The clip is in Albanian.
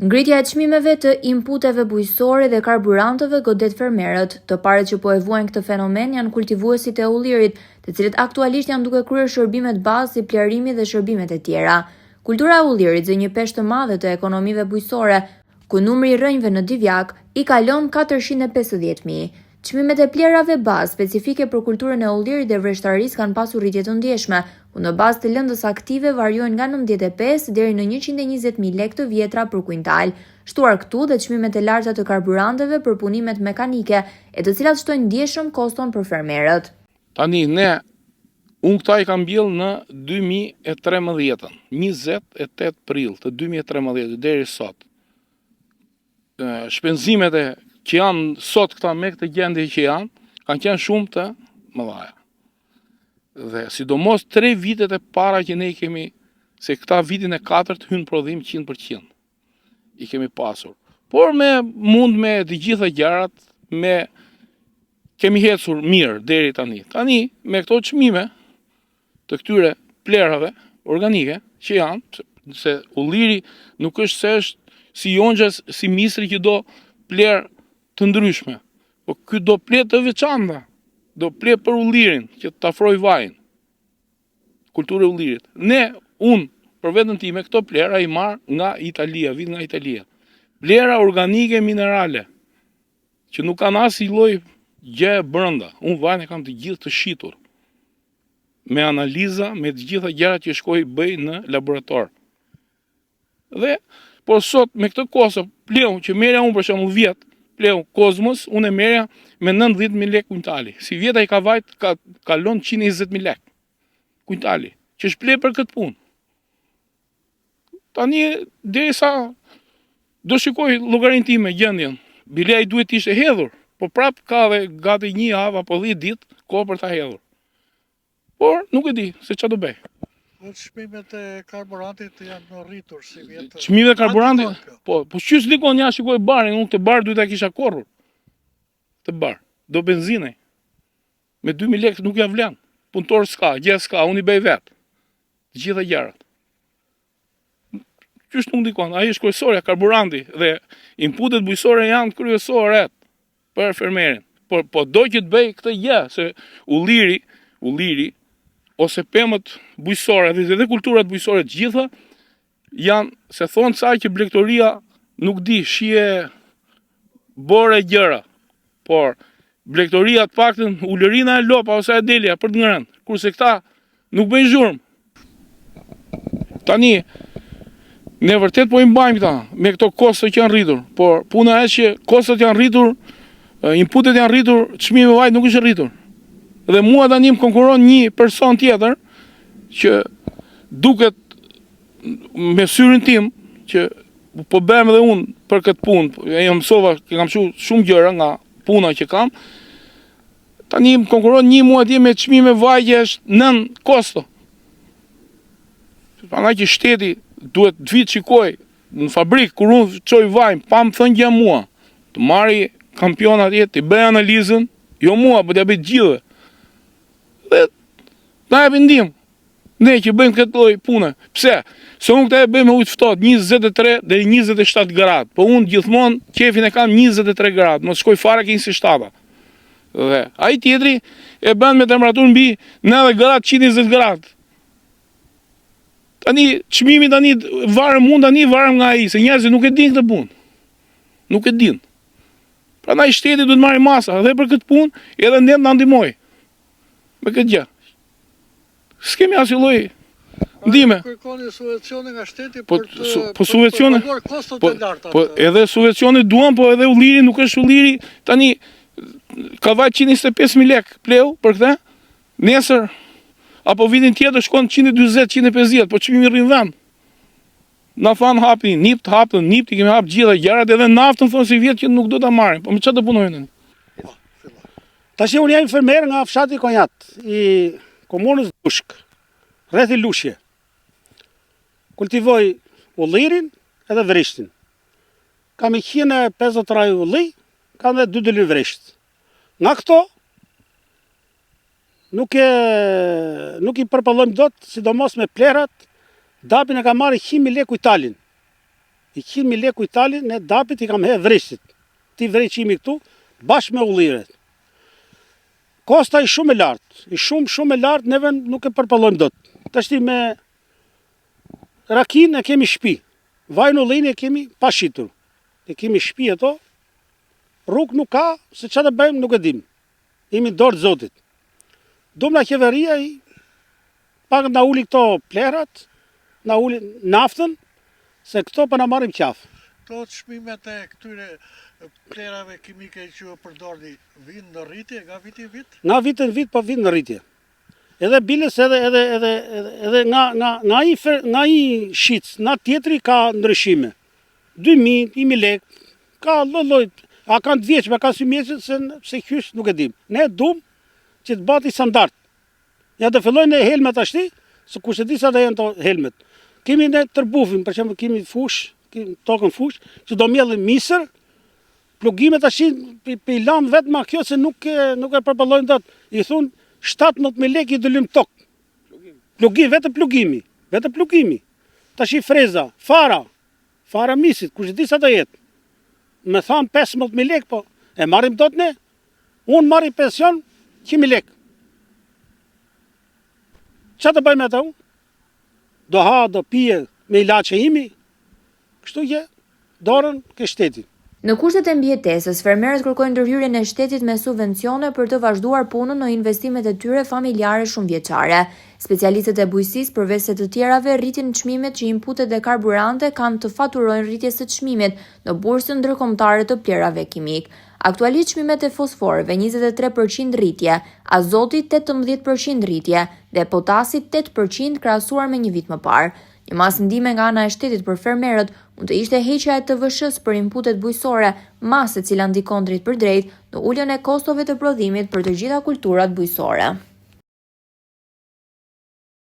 Ngritja e çmimeve të inputeve bujqësore dhe karburanteve godet fermerët. Të parët që po e vuajnë këtë fenomen janë kultivuesit e ullirit, të cilët aktualisht janë duke kryer shërbimet bazë si plerimi dhe shërbimet e tjera. Kultura e ullirit zë një peshë të madhe të ekonomive bujqësore, ku numri i rrënjve në Divjak i kalon 450.000. Çmimet e plerave bazë specifike për kulturën e ullirit dhe vreshtarisë kanë pasur rritje të ndjeshme, ku në bazë të lëndës aktive variojnë nga 95 deri në 120.000 lekë të vjetra për kuintal. Shtuar këtu dhe çmimet e larta të karburanteve për punimet mekanike, e të cilat shtojnë ndjeshëm koston për fermerët. Tani unë këta i kam mbjell në 2013, 28 prill të 2013 deri sot. Shpenzimet që janë sot këta me këtë gjendje që janë, kanë qenë shumë të mëdha. Dhe sidomos 3 vitet e para që ne i kemi, se këta vitin e 4 hynë prodhim 100%. I kemi pasur. Por me të gjitha gjërat, kemi hecur mirë deri tani. Tani, me këto çmime të këtyre plerave organike që janë, se ulliri nuk është se është si jonxhas, si misri që do plerë të ndryshme, po ky do ple të veçanta, do ple për ullirin, që të afroj vajin, kulturë e ullirit. Unë, për vetën time, këto plera i marr nga Italia, vit nga Italia. Plera organike minerale, që nuk kanë as i lloj gjë brenda. Unë vajin e kam të gjithë të shitur, me analiza, me të gjitha gjërat që shkoj bëj në laborator. Dhe, por sot me këtë kosto, pleu që merja unë për shembull vjet, pleu Kozmos, unë e merja me 90.000 lekë kuintali. Si vjeta i ka vajt, kalon 120.000 lekë kuintali, që është ple për këtë punë. Tani, derisa do shikoj llogarinë time gjendjen, bile ai duhet ishte hedhur, por prap ka dhe gati 1 javë apo 10 ditë kohë për ta hedhur. Por nuk e di se çfarë do bëj. Çmimet e karburantit janë rritur si vjetë. Çmimet e karburantit? Po çysh dikon ja shikoj barin, unë këtë bar duhet ta kisha korrur. Të bar, do benzinë. Me 2.000 lekë nuk ja vlen. Punëtor s'ka, gjë s'ka, unë i bëj vet. Të gjitha gjërat. Qysh nuk dikon, ai është kryesorja karburanti dhe inputet bujqësore janë kryesore për fermerin. Po do që të bëj këtë gjë, se ulliri ose pemët bujqësore dhe kulturat bujqësore të gjitha janë, se thonë saj që blegtoria nuk di, shije bore gjëra, por blegtoria të paktën ulërina e lopa ose e delja për të ngrënë, kurse këta nuk bëjnë zhurmë. Tani, ne vërtet po i mbajmë këta me këto kosto që janë rritur, por puna është që kostot janë rritur, inputet janë rritur, çmimi i vajit nuk është rritur. Dhe mua tani më konkuron një person tjetër që duket me syrin tim që po bëhem edhe unë për këtë punë, e mësova, kam shumë gjëra nga puna që kam. Tani më konkuron një mua atje me çmime vaj që është nën kosto. Prandaj që shteti duhet të vit shikoj në fabrikë kur unë çoj vajin, pa më thënë gjë mua, të marri kampion atje, të bëj analizën, jo mua, po t'ja bëj gjithë. Dhe na e vendim. Ne që bëjmë këtë lloj pune. Pse? Se unë këtë e bëjmë me ujë të ftohtë 23 deri 27 gradë. Po unë gjithmonë qefin e kam 23 gradë, mos shkoj fare ke 27. Dhe ai tjetri e bën me temperaturë mbi 90 gradë, 120 gradë. Tani çmimi tani varem nga ai, se njerëzit nuk e dinë këtë punë. Nuk e dinë. Prandaj shteti duhet marrë masa dhe për këtë punë, edhe ne na ndihmoj. Me këtë gjë. S'kemi asnjë lloj ndihme. Kërkoni subvencione nga shteti për të paguar kostot e larta. Po edhe subvencione duan, po edhe ulliri nuk është ulliri. Tani ka vajt 125.000 lekë pleu për këtë. Nesër apo vitin tjetër shkon 140-150, po çmimi rrin vend. Na than hapi, nipt i kemi hap gjitha gjërat, edhe naftën thonë si vjet që nuk do ta marrin. Po me çfarë do punojnë? Tash unë jam fermer nga fshati Konjat, i komunës Dushk, rreth i Lushje. Kultivoj ullirin edhe vreshtin. Kam 150 raj ulli, kam dhe 2 dëly vresht. Nga këto, nuk i përpallojmë dot, sidomos me plerat, dapin e ka marrë 100.000 lekë kuitalin. 100.000 lekë Itali në dapit I kam he vreshtit. Ti vreqimi këtu, bashkë me ulliret. Kosta I shumë e lartë, I shumë e lartë, neve nuk e përpallojmë dot. Tashti me rakin e kemi shtëpi, vajin ullin e kemi pa shitur. E kemi shtëpi ato, rrugë nuk ka, se çfarë të bëjmë nuk e dim. Jemi dorë të Zotit. Dumna qeveria I pak na uli këto plerat, na uli naftën, se këto për na marrim qafë. Këto çmimet e këtyre plerave kimike që përdorni vinë në rritje nga viti në vit? Nga vit në vit, po vinë në rritje. Edhe biles edhe nga I shitës, nga tjetri ka ndryshime. 2.000, 1.000 lekë, ka lloj. A kanë të vjeçme, ka si mjesët, se qysh nuk e dim. Ne dum që të bati standard. Ja të fillojnë e helmet ashti, se kush e di sa të jenë të helmet. Kemi ne tërbufin, për shembull kemi fush, tokën fush, që do mjellim misër, plugimet ashti pe I lan vetëm kjo se nuk e përballojnë dot. I thon 17.000 lekë I dëlym tokë. Vetëm plugimi. Tash I freza, fara misit, kush e di sa do jetë. Me than 15.000 lekë, po e marrim dot ne. Unë marri pension 100.000 lekë. Çfarë të bëjmë ato? Do ha, do pije me ilaçe imi. Kështu që dorën ke shteti. Në kushtet e mbijetesës, fermerët kërkojnë ndërhyrjen e shtetit me subvencione për të vazhduar punën në investimet e tyre familjare shumëvjeçare. Specialistët e bujqësisë, përveç se të tjerave, rritin çmimet që inputet e karburante kanë të faturojnë rritjes së çmimit në bursën ndërkombëtare të plerave kimik. Aktualisht çmimet e fosforëve 23% rritje, azotit 18% rritje dhe potasit 8% krahasuar me një vit më parë. Një masë ndihme nga ana e shtetit për fermerët mund të ishte heqja e TVSH-s për inputet bujqësore, masë e cila ndikon drejt për drejt në uljen e kostove të prodhimit për të gjitha kulturat bujqësore.